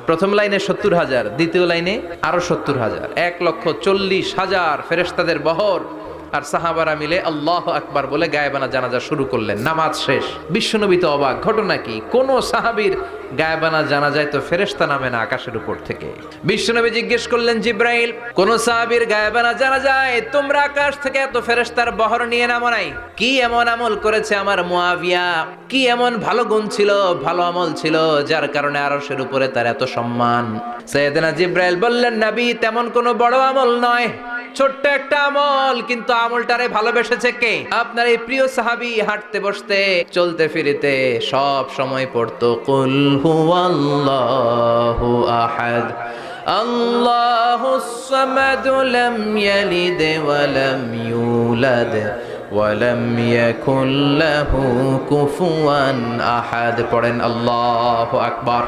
প্রথম লাইনে 70,000, দ্বিতীয় লাইনে আরো 70,000, 1,40,000 ফেরেশতাদের বহর। আর সাহাবারা মিলে আল্লাহু আকবার বলে গায়েবানা জানাজা শুরু করলেন। নামাজ শেষ। বিশ্বনবী তো অবাক, ঘটনা কি? কোন সাহাবীর গায়েবানা জানাজায় তো ফেরেশতা নামে না আকাশের উপর থেকে। বিশ্বনবী জিজ্ঞেস করলেন, জিব্রাইল, কোন সাহাবীর গায়েবানা জানাজায় তোমরা আকাশ থেকে এত ফেরেশতার বহর নিয়ে নামো নাই? কি এমন আমল করেছে আমার মুয়াবিয়া? কি এমন ভালো গুণ ছিল, ভালো আমল ছিল, যার কারণে আরশের উপরে তার এত সম্মান? সাইয়েদনা জিব্রাইল বললেন, নবী, তেমন কোনো বড় আমল নয়, ছোট্ট একটা আমল, কিন্তু আমলটারে ভালোবেসেছে কে? আপনার এই প্রিয় সাহাবী হাঁটতে বসতে চলতে ফিরিতে সব সময় পড়তো কুল হুয়াল্লাহু আহাদ আল্লাহুস সামাদ লাম ইয়ালিদ ওয়া লাম ইউলাদ ওয়া লাম ইয়াকুল লাহু কুফুয়ান আহাদ। পড়েন আল্লাহু আকবার।